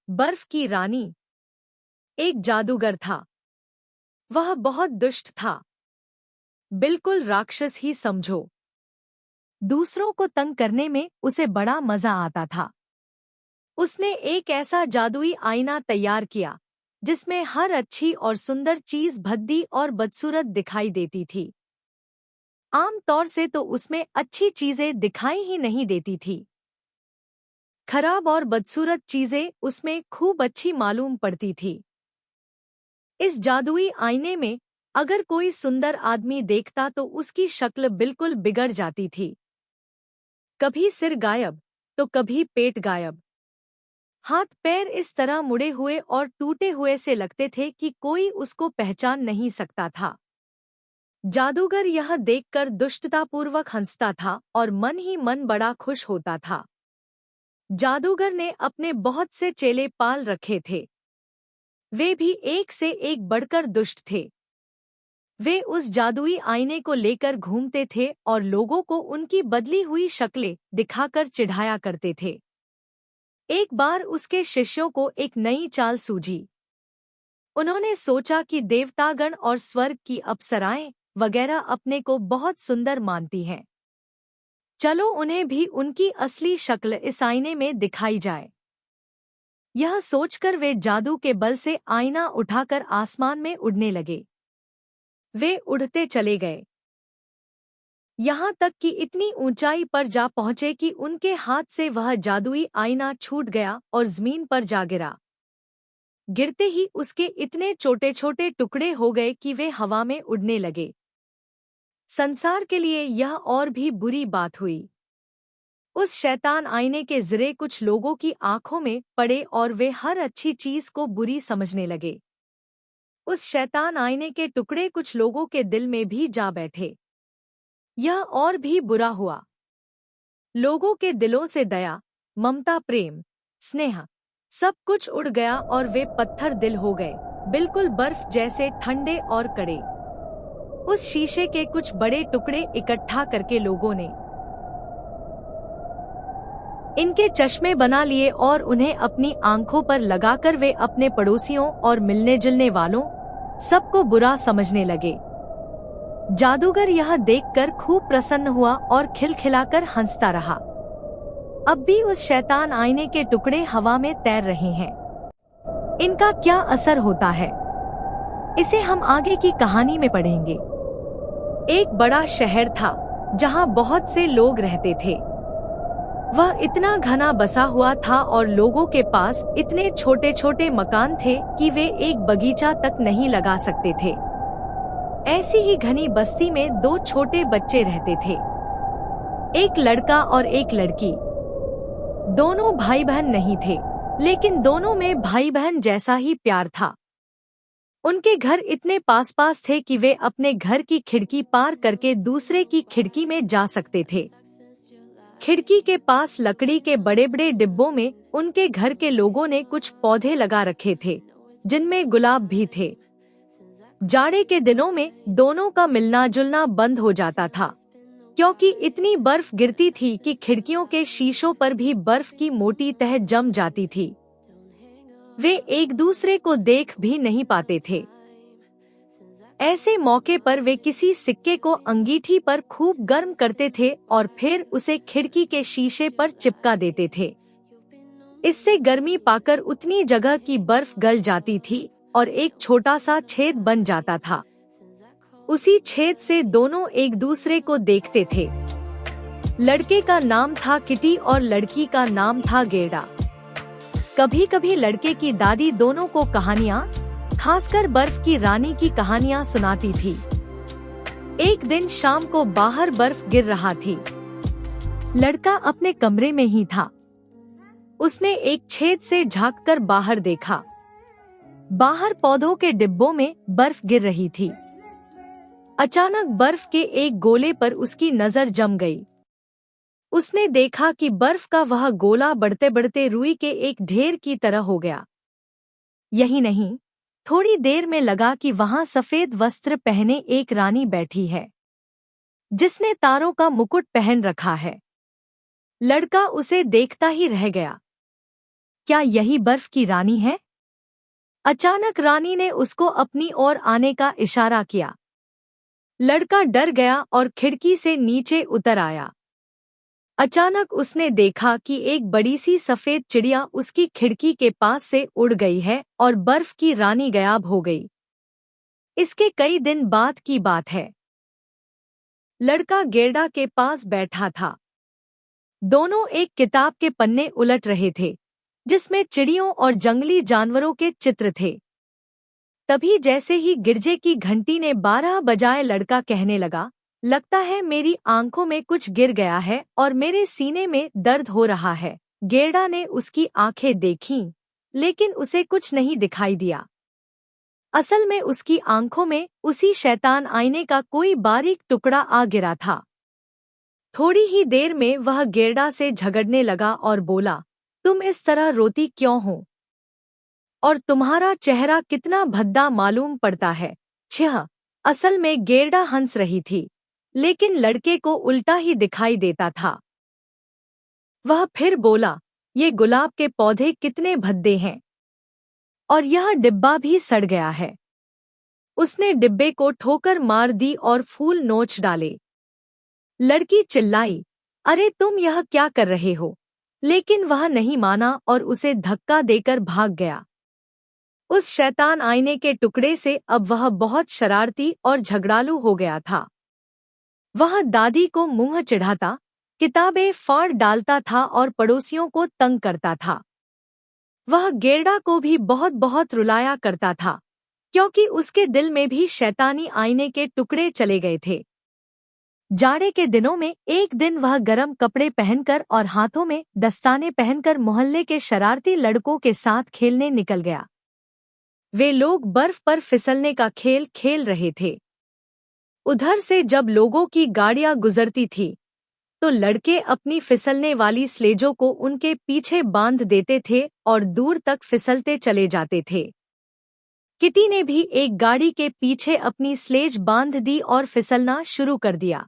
बर्फ की रानी। एक जादूगर था। वह बहुत दुष्ट था, बिल्कुल राक्षस ही समझो। दूसरों को तंग करने में उसे बड़ा मजा आता था। उसने एक ऐसा जादुई आईना तैयार किया जिसमें हर अच्छी और सुंदर चीज भद्दी और बदसूरत दिखाई देती थी। आम तौर से तो उसमें अच्छी चीजें दिखाई ही नहीं देती थी। खराब और बदसूरत चीजें उसमें खूब अच्छी मालूम पड़ती थी। इस जादुई आईने में अगर कोई सुंदर आदमी देखता तो उसकी शक्ल बिल्कुल बिगड़ जाती थी। कभी सिर गायब तो कभी पेट गायब। हाथ पैर इस तरह मुड़े हुए और टूटे हुए से लगते थे कि कोई उसको पहचान नहीं सकता था। जादूगर यह देखकर दुष्टतापूर्वक हंसता था और मन ही मन बड़ा खुश होता था। जादूगर ने अपने बहुत से चेले पाल रखे थे। वे भी एक से एक बढ़कर दुष्ट थे। वे उस जादुई आईने को लेकर घूमते थे और लोगों को उनकी बदली हुई शक्लें दिखाकर चिढ़ाया करते थे। एक बार उसके शिष्यों को एक नई चाल सूझी। उन्होंने सोचा कि देवतागण और स्वर्ग की अप्सराएं वगैरह अपने को बहुत सुंदर मानती हैं। चलो उन्हें भी उनकी असली शक्ल इस आईने में दिखाई जाए। यह सोचकर वे जादू के बल से आईना उठाकर आसमान में उड़ने लगे। वे उड़ते चले गए, यहाँ तक कि इतनी ऊंचाई पर जा पहुंचे कि उनके हाथ से वह जादुई आईना छूट गया और जमीन पर जा गिरा। गिरते ही उसके इतने छोटे छोटे टुकड़े हो गए कि वे हवा में उड़ने लगे। संसार के लिए यह और भी बुरी बात हुई। उस शैतान आईने के ज़रिए कुछ लोगों की आंखों में पड़े और वे हर अच्छी चीज को बुरी समझने लगे। उस शैतान आईने के टुकड़े कुछ लोगों के दिल में भी जा बैठे। यह और भी बुरा हुआ। लोगों के दिलों से दया, ममता, प्रेम, स्नेह सब कुछ उड़ गया और वे पत्थर दिल हो गए, बिल्कुल बर्फ जैसे ठंडे और कड़े। उस शीशे के कुछ बड़े टुकड़े इकट्ठा करके लोगों ने इनके चश्मे बना लिए और उन्हें अपनी आंखों पर लगाकर वे अपने पड़ोसियों और मिलने जुलने वालों सबको बुरा समझने लगे। जादूगर यह देखकर खूब प्रसन्न हुआ और खिलखिलाकर हंसता रहा। अब भी उस शैतान आईने के टुकड़े हवा में तैर रहे हैं। इनका क्या असर होता है, इसे हम आगे की कहानी में पढ़ेंगे। एक बड़ा शहर था जहां बहुत से लोग रहते थे। वह इतना घना बसा हुआ था और लोगों के पास इतने छोटे छोटे मकान थे कि वे एक बगीचा तक नहीं लगा सकते थे। ऐसी ही घनी बस्ती में दो छोटे बच्चे रहते थे, एक लड़का और एक लड़की। दोनों भाई बहन नहीं थे, लेकिन दोनों में भाई बहन जैसा ही प्यार था। उनके घर इतने पास पास थे कि वे अपने घर की खिड़की पार करके दूसरे की खिड़की में जा सकते थे। खिड़की के पास लकड़ी के बड़े बड़े डिब्बों में उनके घर के लोगों ने कुछ पौधे लगा रखे थे, जिनमें गुलाब भी थे। जाड़े के दिनों में दोनों का मिलना जुलना बंद हो जाता था, क्योंकि इतनी बर्फ गिरती थी कि खिड़कियों के शीशों पर भी बर्फ की मोटी तह जम जाती थी। वे एक दूसरे को देख भी नहीं पाते थे। ऐसे मौके पर वे किसी सिक्के को अंगीठी पर खूब गर्म करते थे और फिर उसे खिड़की के शीशे पर चिपका देते थे। इससे गर्मी पाकर उतनी जगह की बर्फ गल जाती थी और एक छोटा सा छेद बन जाता था। उसी छेद से दोनों एक दूसरे को देखते थे। लड़के का नाम था किटी और लड़की का नाम था गेड़ा। कभी कभी लड़के की दादी दोनों को कहानियाँ, खासकर बर्फ की रानी की कहानियाँ सुनाती थी। एक दिन शाम को बाहर बर्फ गिर रहा थी। लड़का अपने कमरे में ही था। उसने एक छेद से झांककर बाहर देखा। बाहर पौधों के डिब्बों में बर्फ गिर रही थी। अचानक बर्फ के एक गोले पर उसकी नजर जम गई। उसने देखा कि बर्फ का वह गोला बढ़ते बढ़ते रुई के एक ढेर की तरह हो गया। यही नहीं, थोड़ी देर में लगा कि वहां सफेद वस्त्र पहने एक रानी बैठी है, जिसने तारों का मुकुट पहन रखा है। लड़का उसे देखता ही रह गया। क्या यही बर्फ की रानी है? अचानक रानी ने उसको अपनी ओर आने का इशारा किया। लड़का डर गया और खिड़की से नीचे उतर आया। अचानक उसने देखा कि एक बड़ी सी सफेद चिड़िया उसकी खिड़की के पास से उड़ गई है और बर्फ की रानी गायब हो गई। इसके कई दिन बाद की बात है। लड़का गेरडा के पास बैठा था। दोनों एक किताब के पन्ने उलट रहे थे, जिसमें चिड़ियों और जंगली जानवरों के चित्र थे। तभी जैसे ही गिरजे की घंटी ने 12 बजाए, लड़का कहने लगा, लगता है मेरी आंखों में कुछ गिर गया है और मेरे सीने में दर्द हो रहा है। गेरडा ने उसकी आंखें देखीं, लेकिन उसे कुछ नहीं दिखाई दिया। असल में उसकी आंखों में उसी शैतान आईने का कोई बारीक टुकड़ा आ गिरा था। थोड़ी ही देर में वह गेरडा से झगड़ने लगा और बोला, तुम इस तरह रोती क्यों हो? और तुम्हारा चेहरा कितना भद्दा मालूम पड़ता है। छह। असल में गेरडा हंस रही थी, लेकिन लड़के को उल्टा ही दिखाई देता था। वह फिर बोला, ये गुलाब के पौधे कितने भद्दे हैं, और यह डिब्बा भी सड़ गया है। उसने डिब्बे को ठोकर मार दी और फूल नोच डाले। लड़की चिल्लाई, अरे तुम यह क्या कर रहे हो? लेकिन वह नहीं माना और उसे धक्का देकर भाग गया। उस शैतान आईने के टुकड़े से अब वह बहुत शरारती और झगड़ालू हो गया था। वह दादी को मुंह चिढ़ाता, किताबें फाड़ डालता था और पड़ोसियों को तंग करता था। वह गेरडा को भी बहुत बहुत रुलाया करता था, क्योंकि उसके दिल में भी शैतानी आईने के टुकड़े चले गए थे। जाड़े के दिनों में एक दिन वह गर्म कपड़े पहनकर और हाथों में दस्ताने पहनकर मोहल्ले के शरारती लड़कों के साथ खेलने निकल गया। वे लोग बर्फ पर फिसलने का खेल खेल रहे थे। उधर से जब लोगों की गाड़ियां गुजरती थी, तो लड़के अपनी फिसलने वाली स्लेजों को उनके पीछे बांध देते थे और दूर तक फिसलते चले जाते थे। किटी ने भी एक गाड़ी के पीछे अपनी स्लेज बांध दी और फिसलना शुरू कर दिया।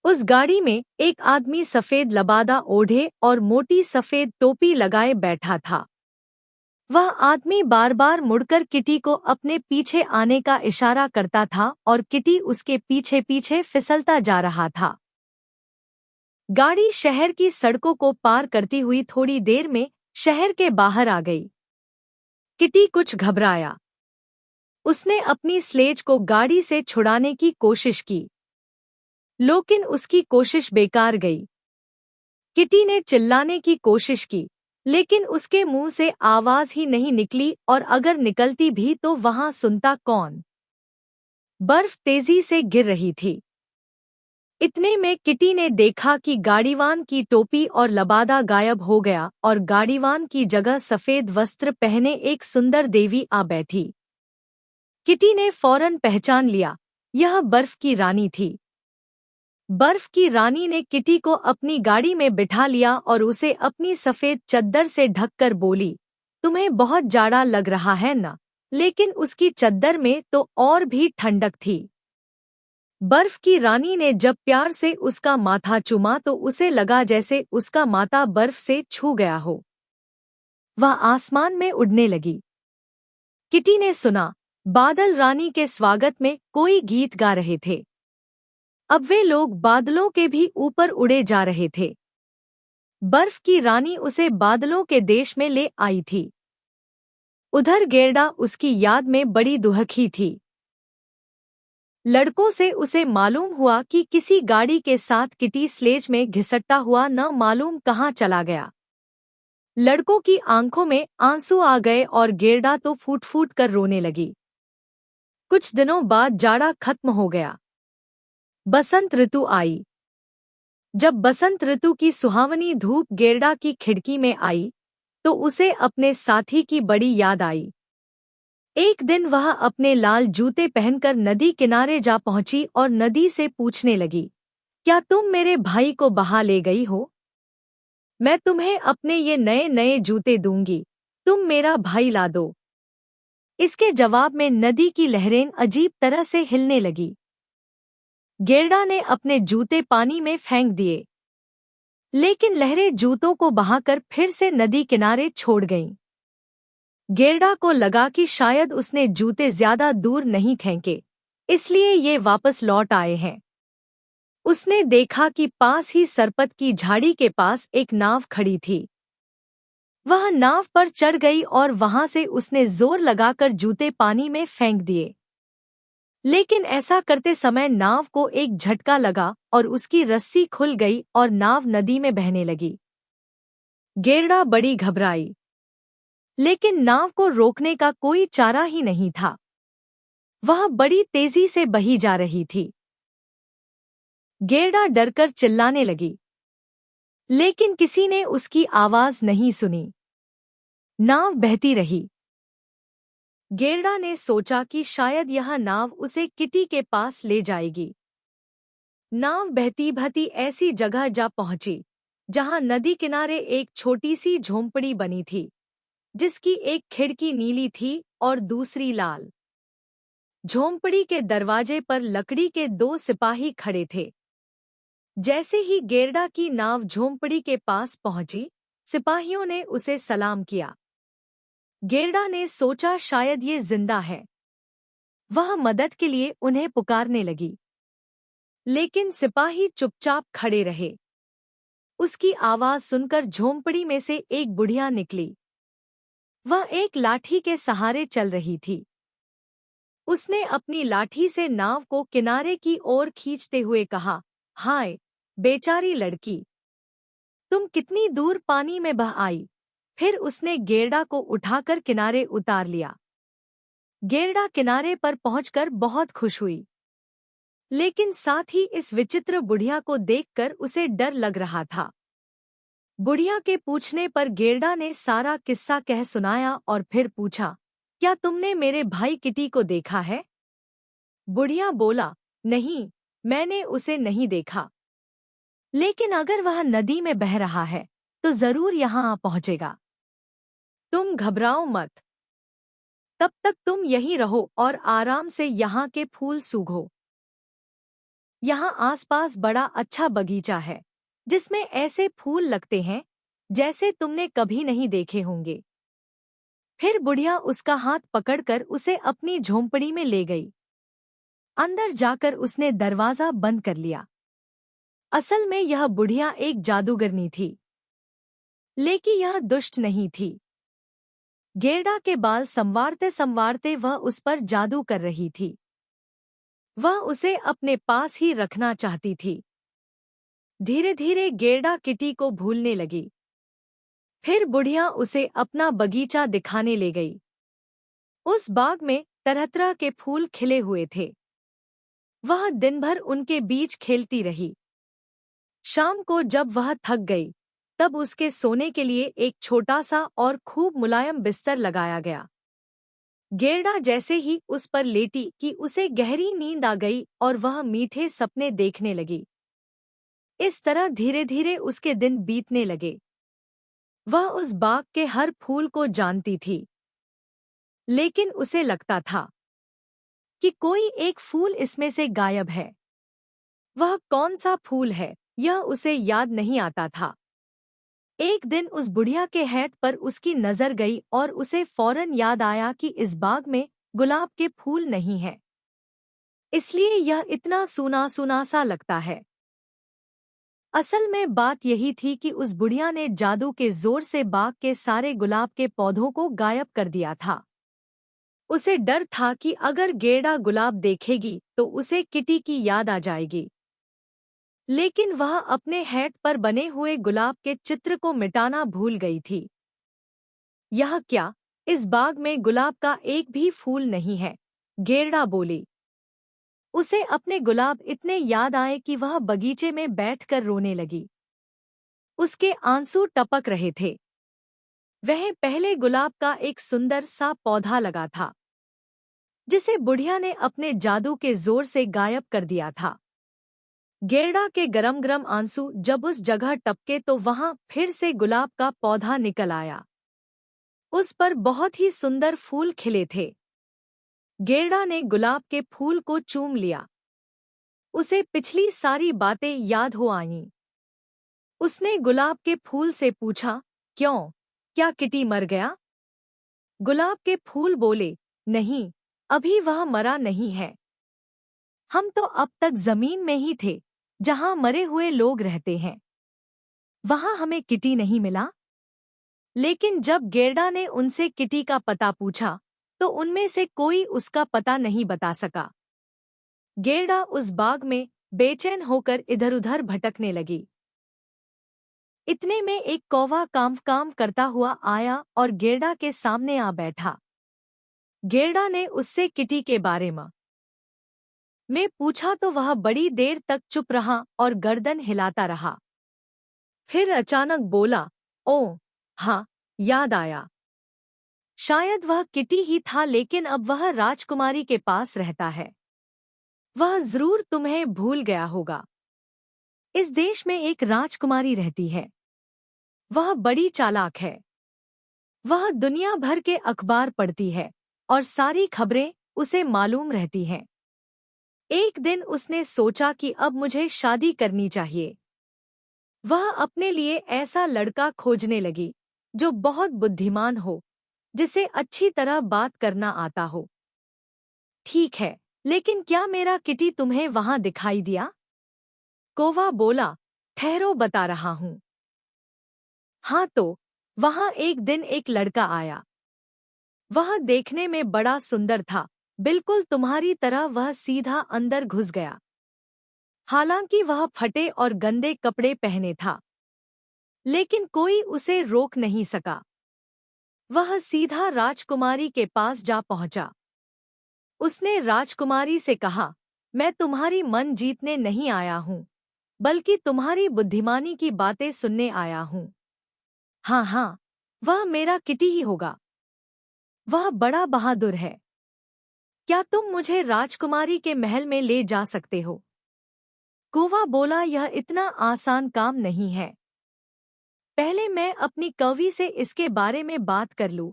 उस गाड़ी में एक आदमी सफेद लबादा ओढ़े और मोटी सफेद टोपी लगाए बैठा था। वह आदमी बार बार मुड़कर किटी को अपने पीछे आने का इशारा करता था और किटी उसके पीछे पीछे फिसलता जा रहा था। गाड़ी शहर की सड़कों को पार करती हुई थोड़ी देर में शहर के बाहर आ गई। किटी कुछ घबराया। उसने अपनी स्लेज को गाड़ी से छुड़ाने की कोशिश की, लेकिन उसकी कोशिश बेकार गई। किटी ने चिल्लाने की कोशिश की, लेकिन उसके मुंह से आवाज ही नहीं निकली, और अगर निकलती भी तो वहां सुनता कौन? बर्फ तेजी से गिर रही थी। इतने में किटी ने देखा कि गाड़ीवान की टोपी और लबादा गायब हो गया और गाड़ीवान की जगह सफेद वस्त्र पहने एक सुंदर देवी आ बैठी। किटी ने फौरन पहचान लिया, यह बर्फ की रानी थी। बर्फ की रानी ने किटी को अपनी गाड़ी में बिठा लिया और उसे अपनी सफेद चद्दर से ढककर बोली, तुम्हें बहुत जाड़ा लग रहा है ना? लेकिन उसकी चद्दर में तो और भी ठंडक थी। बर्फ की रानी ने जब प्यार से उसका माथा चूमा तो उसे लगा जैसे उसका माथा बर्फ से छू गया हो। वह आसमान में उड़ने लगी। किटी ने सुना, बादल रानी के स्वागत में कोई गीत गा रहे थे। अब वे लोग बादलों के भी ऊपर उड़े जा रहे थे। बर्फ की रानी उसे बादलों के देश में ले आई थी। उधर गेरडा उसकी याद में बड़ी दुखी थी। लड़कों से उसे मालूम हुआ कि किसी गाड़ी के साथ किटी स्लेज में घिसटता हुआ न मालूम कहाँ चला गया। लड़कों की आंखों में आंसू आ गए और गेरडा तो फूट फूट कर रोने लगी। कुछ दिनों बाद जाड़ा खत्म हो गया। बसंत ऋतु आई। जब बसंत ऋतु की सुहावनी धूप गेरडा की खिड़की में आई, तो उसे अपने साथी की बड़ी याद आई। एक दिन वह अपने लाल जूते पहनकर नदी किनारे जा पहुंची और नदी से पूछने लगी, क्या तुम मेरे भाई को बहा ले गई हो? मैं तुम्हें अपने ये नए नए जूते दूंगी, तुम मेरा भाई ला दो। इसके जवाब में नदी की लहरें अजीब तरह से हिलने लगी। गेरडा ने अपने जूते पानी में फेंक दिए। लेकिन लहरें जूतों को बहाकर फिर से नदी किनारे छोड़ गईं। गेरडा को लगा कि शायद उसने जूते ज्यादा दूर नहीं फेंके, इसलिए ये वापस लौट आए हैं। उसने देखा कि पास ही सरपत की झाड़ी के पास एक नाव खड़ी थी। वह नाव पर चढ़ गई और वहां से उसने जोर लगाकर जूते पानी में फेंक दिए। लेकिन ऐसा करते समय नाव को एक झटका लगा और उसकी रस्सी खुल गई और नाव नदी में बहने लगी। गेरडा बड़ी घबराई, लेकिन नाव को रोकने का कोई चारा ही नहीं था। वह बड़ी तेजी से बही जा रही थी। गेरडा डरकर चिल्लाने लगी, लेकिन किसी ने उसकी आवाज नहीं सुनी। नाव बहती रही। गेरडा ने सोचा कि शायद यह नाव उसे किटी के पास ले जाएगी। नाव बहती बहती ऐसी जगह जा पहुंची जहां नदी किनारे एक छोटी सी झोंपड़ी बनी थी, जिसकी एक खिड़की नीली थी और दूसरी लाल। झोंपड़ी के दरवाजे पर लकड़ी के 2 सिपाही खड़े थे। जैसे ही गेरडा की नाव झोंपड़ी के पास पहुंची, सिपाहियों ने उसे सलाम किया। गेरडा ने सोचा शायद ये जिंदा है। वह मदद के लिए उन्हें पुकारने लगी, लेकिन सिपाही चुपचाप खड़े रहे। उसकी आवाज सुनकर झोंपड़ी में से एक बुढ़िया निकली। वह एक लाठी के सहारे चल रही थी। उसने अपनी लाठी से नाव को किनारे की ओर खींचते हुए कहा, हाय बेचारी लड़की, तुम कितनी दूर पानी में बह आई। फिर उसने गेरडा को उठाकर किनारे उतार लिया। गेरडा किनारे पर पहुंचकर बहुत खुश हुई, लेकिन साथ ही इस विचित्र बुढ़िया को देखकर उसे डर लग रहा था। बुढ़िया के पूछने पर गेरडा ने सारा किस्सा कह सुनाया और फिर पूछा, क्या तुमने मेरे भाई किटी को देखा है? बुढ़िया बोला, नहीं, मैंने उसे नहीं देखा, लेकिन अगर वह नदी में बह रहा है तो जरूर यहाँ आ पहुंचेगा। तुम घबराओ मत, तब तक तुम यहीं रहो और आराम से यहाँ के फूल सूंघो। यहाँ आसपास बड़ा अच्छा बगीचा है, जिसमें ऐसे फूल लगते हैं जैसे तुमने कभी नहीं देखे होंगे। फिर बुढ़िया उसका हाथ पकड़कर उसे अपनी झोंपड़ी में ले गई। अंदर जाकर उसने दरवाजा बंद कर लिया। असल में यह बुढ़िया एक जादूगरनी थी, लेकिन यह दुष्ट नहीं थी। गेरडा के बाल संवारते संवारते वह उस पर जादू कर रही थी। वह उसे अपने पास ही रखना चाहती थी। धीरे धीरे गेरडा किटी को भूलने लगी। फिर बुढ़िया उसे अपना बगीचा दिखाने ले गई। उस बाग में तरह तरह के फूल खिले हुए थे। वह दिन भर उनके बीच खेलती रही। शाम को जब वह थक गई, तब उसके सोने के लिए एक छोटा सा और खूब मुलायम बिस्तर लगाया गया। गेरडा जैसे ही उस पर लेटी कि उसे गहरी नींद आ गई और वह मीठे सपने देखने लगी। इस तरह धीरे धीरे उसके दिन बीतने लगे। वह उस बाग के हर फूल को जानती थी, लेकिन उसे लगता था कि कोई एक फूल इसमें से गायब है। वह कौन सा फूल है, यह उसे याद नहीं आता था। एक दिन उस बुढ़िया के हैट पर उसकी नजर गई और उसे फौरन याद आया कि इस बाग में गुलाब के फूल नहीं है, इसलिए यह इतना सूना सूना सा लगता है। असल में बात यही थी कि उस बुढ़िया ने जादू के जोर से बाग के सारे गुलाब के पौधों को गायब कर दिया था। उसे डर था कि अगर गेरडा गुलाब देखेगी तो उसे किटी की याद आ जाएगी। लेकिन वह अपने हैट पर बने हुए गुलाब के चित्र को मिटाना भूल गई थी। यह क्या, इस बाग में गुलाब का एक भी फूल नहीं है, गेरडा बोली। उसे अपने गुलाब इतने याद आए कि वह बगीचे में बैठकर रोने लगी। उसके आंसू टपक रहे थे। वह पहले गुलाब का एक सुंदर सा पौधा लगा था, जिसे बुढ़िया ने अपने जादू के जोर से गायब कर दिया था। गेरडा के गरम गरम आंसू जब उस जगह टपके तो वहां फिर से गुलाब का पौधा निकल आया। उस पर बहुत ही सुंदर फूल खिले थे। गेरडा ने गुलाब के फूल को चूम लिया। उसे पिछली सारी बातें याद हो आईं। उसने गुलाब के फूल से पूछा, क्यों, क्या किटी मर गया? गुलाब के फूल बोले, नहीं, अभी वह मरा नहीं है। हम तो अब तक जमीन में ही थे, जहां मरे हुए लोग रहते हैं। वहां हमें किटी नहीं मिला। लेकिन जब गेरडा ने उनसे किटी का पता पूछा, तो उनमें से कोई उसका पता नहीं बता सका। गेरडा उस बाग में बेचैन होकर इधर-उधर भटकने लगी। इतने में एक कौवा काम करता हुआ आया और गेरडा के सामने आ बैठा। गेरडा ने उससे किटी के बारे में पूछा तो वह बड़ी देर तक चुप रहा और गर्दन हिलाता रहा। फिर अचानक बोला, ओह हाँ, याद आया। शायद वह किटी ही था, लेकिन अब वह राजकुमारी के पास रहता है। वह जरूर तुम्हें भूल गया होगा। इस देश में एक राजकुमारी रहती है। वह बड़ी चालाक है। वह दुनिया भर के अखबार पढ़ती है और सारी खबरें उसे मालूम रहती हैं। एक दिन उसने सोचा कि अब मुझे शादी करनी चाहिए। वह अपने लिए ऐसा लड़का खोजने लगी जो बहुत बुद्धिमान हो, जिसे अच्छी तरह बात करना आता हो। ठीक है, लेकिन क्या मेरा किटी तुम्हें वहां दिखाई दिया? कौवा बोला, ठहरो, बता रहा हूं। हाँ तो, वहां एक दिन एक लड़का आया। वह देखने में बड़ा सुंदर था, बिल्कुल तुम्हारी तरह। वह सीधा अंदर घुस गया। हालांकि वह फटे और गंदे कपड़े पहने था, लेकिन कोई उसे रोक नहीं सका। वह सीधा राजकुमारी के पास जा पहुंचा। उसने राजकुमारी से कहा, मैं तुम्हारी मन जीतने नहीं आया हूँ, बल्कि तुम्हारी बुद्धिमानी की बातें सुनने आया हूँ। हाँ हाँ, वह मेरा किटी ही होगा। वह बड़ा बहादुर है। क्या तुम मुझे राजकुमारी के महल में ले जा सकते हो? कौवा बोला, यह इतना आसान काम नहीं है। पहले मैं अपनी कौवी से इसके बारे में बात कर लूं,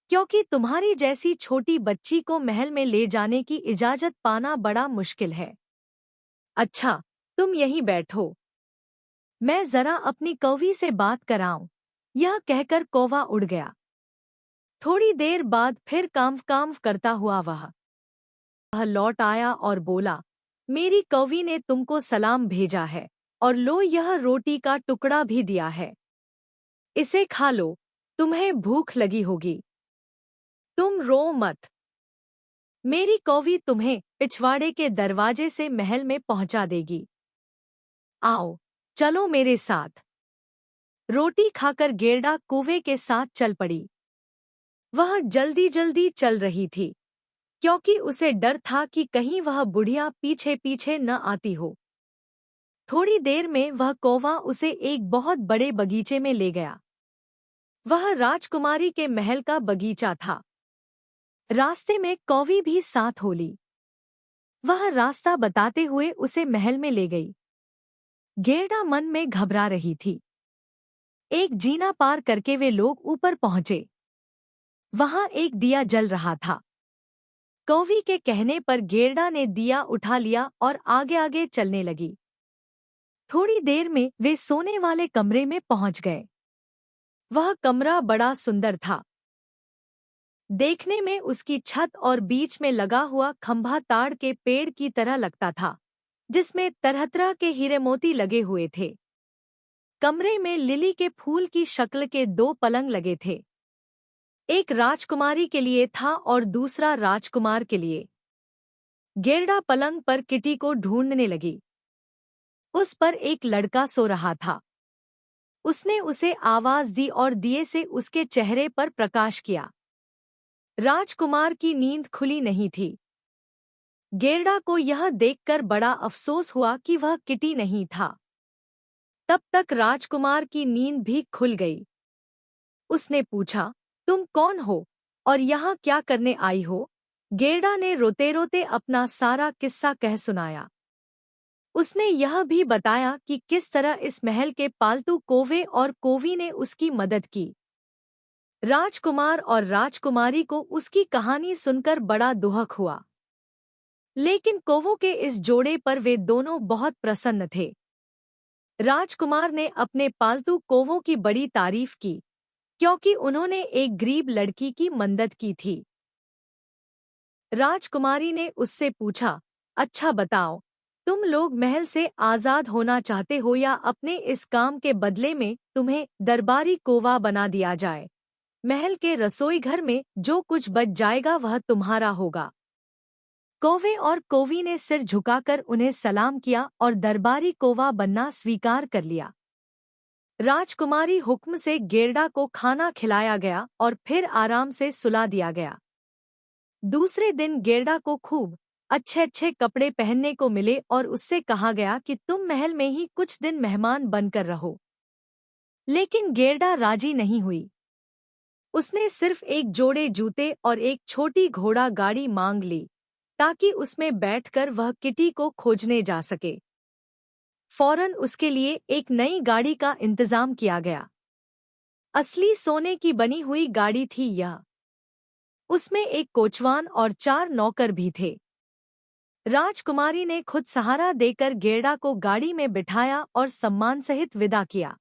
क्योंकि तुम्हारी जैसी छोटी बच्ची को महल में ले जाने की इजाजत पाना बड़ा मुश्किल है। अच्छा, तुम यहीं बैठो, मैं जरा अपनी कौवी से बात कराऊं। यह कहकर कौवा उड़ गया। थोड़ी देर बाद फिर काम करता हुआ वह लौट आया और बोला, मेरी कौवी ने तुमको सलाम भेजा है, और लो, यह रोटी का टुकड़ा भी दिया है। इसे खा लो, तुम्हें भूख लगी होगी। तुम रो मत। मेरी कौवी तुम्हें पिछवाड़े के दरवाजे से महल में पहुंचा देगी। आओ, चलो मेरे साथ। रोटी खाकर गेरडा कौवे के साथ चल पड़ी। वह जल्दी जल्दी चल रही थी, क्योंकि उसे डर था कि कहीं वह बुढ़िया पीछे पीछे न आती हो। थोड़ी देर में वह कौवा उसे एक बहुत बड़े बगीचे में ले गया। वह राजकुमारी के महल का बगीचा था। रास्ते में कौवी भी साथ हो ली। वह रास्ता बताते हुए उसे महल में ले गई। गेरडा मन में घबरा रही थी। एक जीना पार करके वे लोग ऊपर पहुंचे। वहां एक दिया जल रहा था। कौवी के कहने पर गेरडा ने दिया उठा लिया और आगे आगे चलने लगी। थोड़ी देर में वे सोने वाले कमरे में पहुंच गए। वह कमरा बड़ा सुंदर था। देखने में उसकी छत और बीच में लगा हुआ खंभा ताड़ के पेड़ की तरह लगता था, जिसमें तरह-तरह के हीरे मोती लगे हुए थे। कमरे में लिली के फूल की शक्ल के 2 पलंग लगे थे। एक राजकुमारी के लिए था और दूसरा राजकुमार के लिए। गेरडा पलंग पर किटी को ढूंढने लगी। उस पर एक लड़का सो रहा था। उसने उसे आवाज दी और दिए से उसके चेहरे पर प्रकाश किया। राजकुमार की नींद खुली नहीं थी। गेरडा को यह देखकर बड़ा अफसोस हुआ कि वह किटी नहीं था। तब तक राजकुमार की नींद भी खुल गई। उसने पूछा, तुम कौन हो और यहाँ क्या करने आई हो? गेरडा ने रोते-रोते अपना सारा किस्सा कह सुनाया। उसने यह भी बताया कि किस तरह इस महल के पालतू कौवे और कौवी ने उसकी मदद की। राजकुमार और राजकुमारी को उसकी कहानी सुनकर बड़ा दुहक हुआ। लेकिन कौवों के इस जोड़े पर वे दोनों बहुत प्रसन्न थे। राजकुमार ने अपने पालतू कौवों की बड़ी तारीफ की, क्योंकि उन्होंने एक गरीब लड़की की मदद की थी। राजकुमारी ने उससे पूछा, अच्छा बताओ, तुम लोग महल से आजाद होना चाहते हो या अपने इस काम के बदले में तुम्हें दरबारी कौवा बना दिया जाए? महल के रसोई घर में जो कुछ बच जाएगा वह तुम्हारा होगा। कौवे और कौवी ने सिर झुकाकर उन्हें सलाम किया और दरबारी कौवा बनना स्वीकार कर लिया। राजकुमारी हुक्म से गेरडा को खाना खिलाया गया और फिर आराम से सुला दिया गया। दूसरे दिन गेरडा को खूब अच्छे अच्छे कपड़े पहनने को मिले और उससे कहा गया कि तुम महल में ही कुछ दिन मेहमान बनकर रहो। लेकिन गेरडा राजी नहीं हुई। उसने सिर्फ एक जोड़े जूते और एक छोटी घोड़ा गाड़ी मांग ली, ताकि उसमें बैठकर वह किटी को खोजने जा सके। फौरन उसके लिए एक नई गाड़ी का इंतजाम किया गया। असली सोने की बनी हुई गाड़ी थी यह। उसमें एक कोचवान और 4 नौकर भी थे। राजकुमारी ने खुद सहारा देकर गेरडा को गाड़ी में बिठाया और सम्मान सहित विदा किया।